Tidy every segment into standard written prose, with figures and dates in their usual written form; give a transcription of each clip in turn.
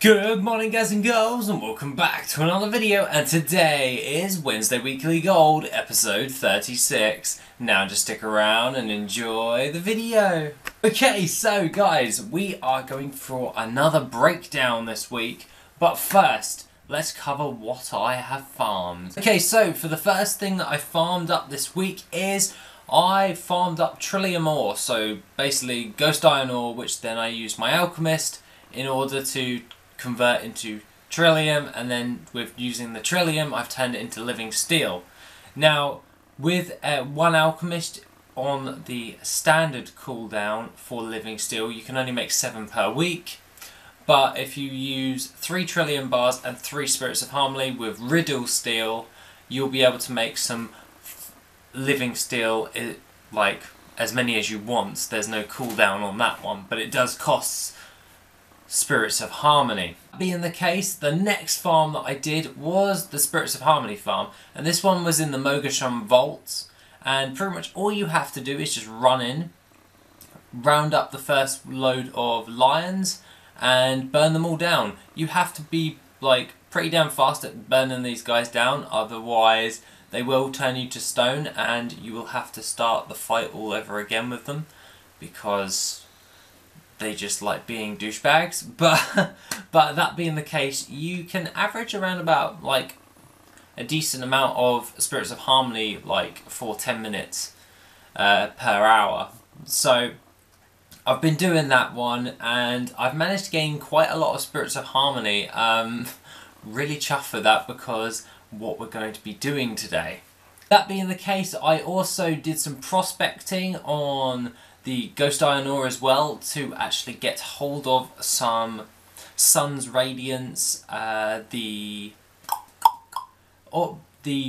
Good morning guys and girls, and welcome back to another video, and today is Wednesday Weekly Gold episode 36. Now just stick around and enjoy the video. Okay, so guys, we are going for another breakdown this week, but first let's cover what I have farmed. Okay, so for the first thing that I farmed up this week is I farmed up Trillium ore, so basically ghost iron ore, which then I used my alchemist in order to convert into Trillium, and then with using the Trillium I've turned it into living steel. Now with one alchemist on the standard cooldown for living steel you can only make 7 per week, but if you use 3 Trillium bars and 3 spirits of harmony with riddle steel you'll be able to make some living steel, like as many as you want. There's no cooldown on that one, but it does cost Spirits of Harmony. Being the case, the next farm that I did was the Spirits of Harmony farm, and this one was in the Mogasham vaults, and pretty much all you have to do is just run in, round up the first load of lions and burn them all down. You have to be like pretty damn fast at burning these guys down, otherwise they will turn you to stone and you will have to start the fight all over again with them, because they just like being douchebags. But that being the case, you can average around about like a decent amount of Spirits of Harmony like for 10 minutes per hour. So I've been doing that one and I've managed to gain quite a lot of Spirits of Harmony. Really chuffed for that, because what we're going to be doing today. That being the case, I also did some prospecting on the Ghost Iron ore as well to actually get hold of some Sun's Radiance, the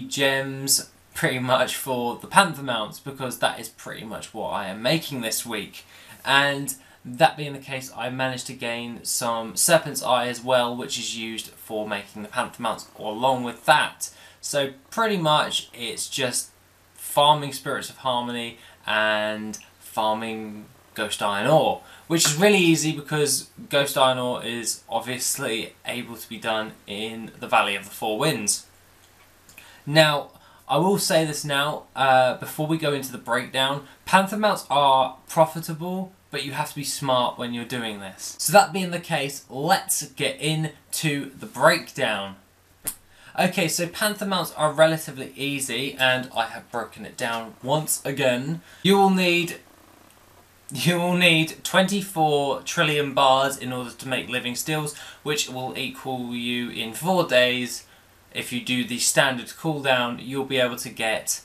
gems pretty much for the Panther Mounts, because that is pretty much what I am making this week. And that being the case, I managed to gain some Serpent's Eye as well, which is used for making the Panther Mounts along with that. So pretty much it's just farming Spirits of Harmony and farming Ghost Iron ore, which is really easy because Ghost Iron ore is obviously able to be done in the Valley of the Four Winds. Now, I will say this now, before we go into the breakdown, Panther Mounts are profitable, but you have to be smart when you're doing this. So that being the case, let's get into the breakdown. Okay, so Panther Mounts are relatively easy, and I have broken it down once again. You will need 24 Trillium bars in order to make living steels, which will equal you in 4 days. If you do the standard cooldown, you'll be able to get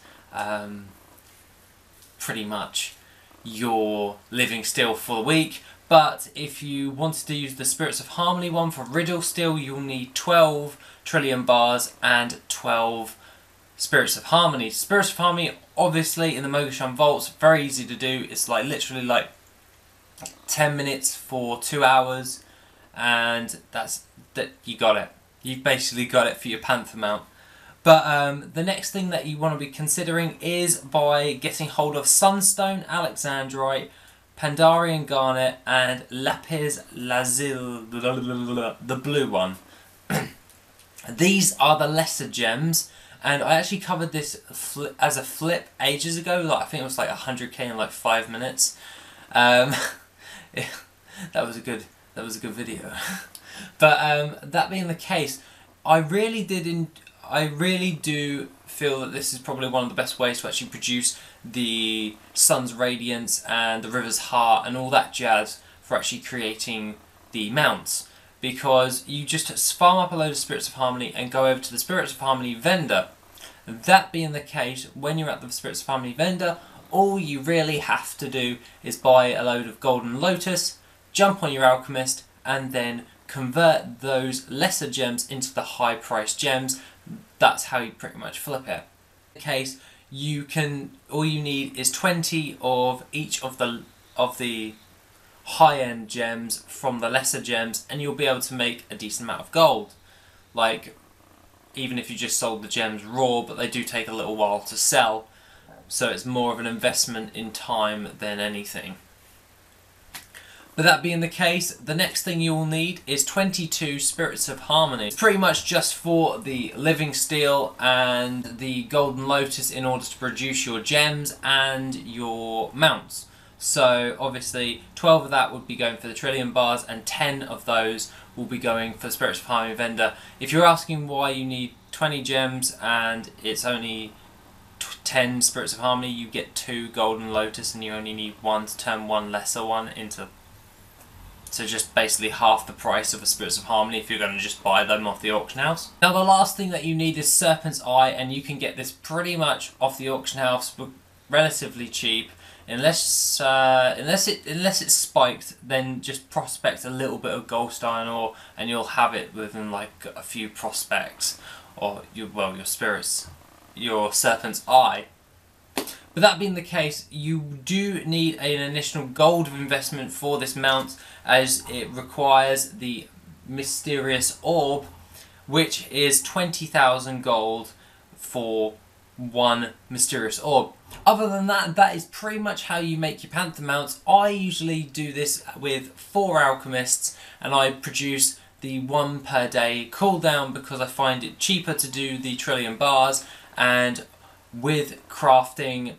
pretty much your living steel for the week. But if you wanted to use the Spirits of Harmony one for riddle steel, you'll need 12 Trillium bars and 12 Spirits of Harmony. Spirits of Harmony, obviously, in the Mogasham vaults, very easy to do. It's like literally like 10 minutes for 2 hours, and you got it. You've basically got it for your Panther Mount. But the next thing that you want to be considering is by getting hold of Sunstone, Alexandrite, Pandarian Garnet, and Lapis Lazuli, the blue one. These are the lesser gems, and I actually covered this as a flip ages ago. Like I think it was like 100k in like 5 minutes. That was a good video. But that being the case, I really do feel that this is probably one of the best ways to actually produce the Sun's Radiance and the River's Heart and all that jazz for actually creating the mounts. Because you just farm up a load of Spirits of Harmony and go over to the Spirits of Harmony vendor. That being the case, when you're at the Spirits of Harmony vendor, all you really have to do is buy a load of Golden Lotus, jump on your Alchemist, and then convert those lesser gems into the high priced gems. That's how you pretty much flip it. In case all you need is 20 of each of the high-end gems from the lesser gems, and you'll be able to make a decent amount of gold. Like, even if you just sold the gems raw, but they do take a little while to sell, so it's more of an investment in time than anything. But that being the case, the next thing you will need is 22 Spirits of Harmony. It's pretty much just for the Living Steel and the Golden Lotus in order to produce your gems and your mounts. So obviously 12 of that would be going for the Trillium Bars and 10 of those will be going for the Spirits of Harmony vendor. If you're asking why you need 20 gems and it's only 10 Spirits of Harmony, you get 2 Golden Lotus and you only need 1 to turn 1 lesser one into... So just basically half the price of a Spirits of Harmony if you're going to just buy them off the auction house. Now the last thing that you need is Serpent's Eye, and you can get this pretty much off the auction house but relatively cheap. Unless it's spiked, then just prospect a little bit of Ghost Iron ore and you'll have it within like a few prospects, or your Serpent's Eye. But that being the case, you do need an additional gold of investment for this mount, as it requires the Mysterious Orb, which is 20,000 gold for 1 Mysterious Orb. Other than that, that is pretty much how you make your Panther Mounts. I usually do this with 4 Alchemists, and I produce the 1 per day cooldown because I find it cheaper to do the Trillium Bars, and with crafting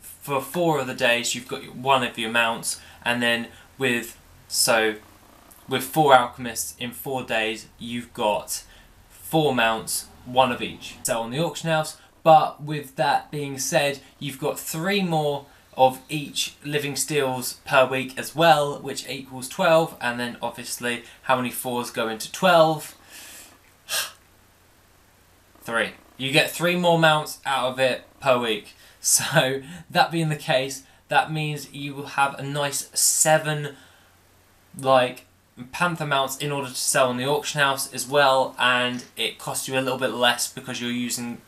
for 4 of the days you've got 1 of your mounts, and then with 4 Alchemists in 4 days you've got 4 mounts, 1 of each. So on the auction house. But with that being said, you've got 3 more of each Living Steels per week as well, which equals 12, and then obviously how many 4s go into 12? 3. You get 3 more mounts out of it per week. So that being the case, that means you will have a nice 7 like Panther Mounts in order to sell on the auction house as well, and it costs you a little bit less because you're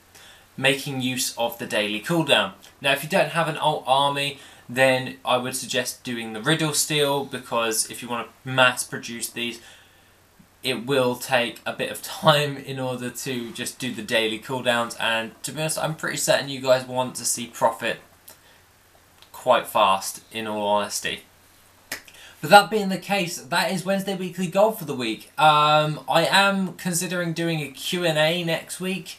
making use of the daily cooldown. Now if you don't have an alt army, then I would suggest doing the Riddle Steel, because if you want to mass produce these, it will take a bit of time in order to just do the daily cooldowns, and to be honest, I'm pretty certain you guys want to see profit quite fast, in all honesty. But that being the case, that is Wednesday Weekly Gold for the week. I am considering doing a Q&A next week.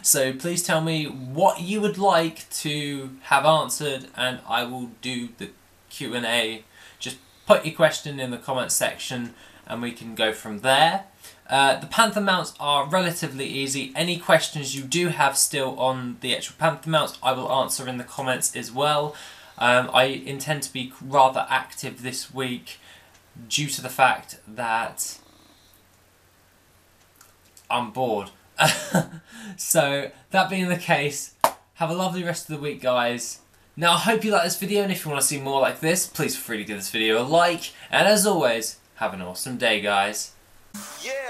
So please tell me what you would like to have answered, and I will do the Q&A. Just put your question in the comments section and we can go from there. The Panther Mounts are relatively easy. Any questions you do have still on the actual Panther Mounts, I will answer in the comments as well. I intend to be rather active this week due to the fact that I'm bored. So that being the case, have a lovely rest of the week, guys. Now I hope you like this video, and if you want to see more like this, please feel free to give this video a like, and as always, have an awesome day, guys. Yeah.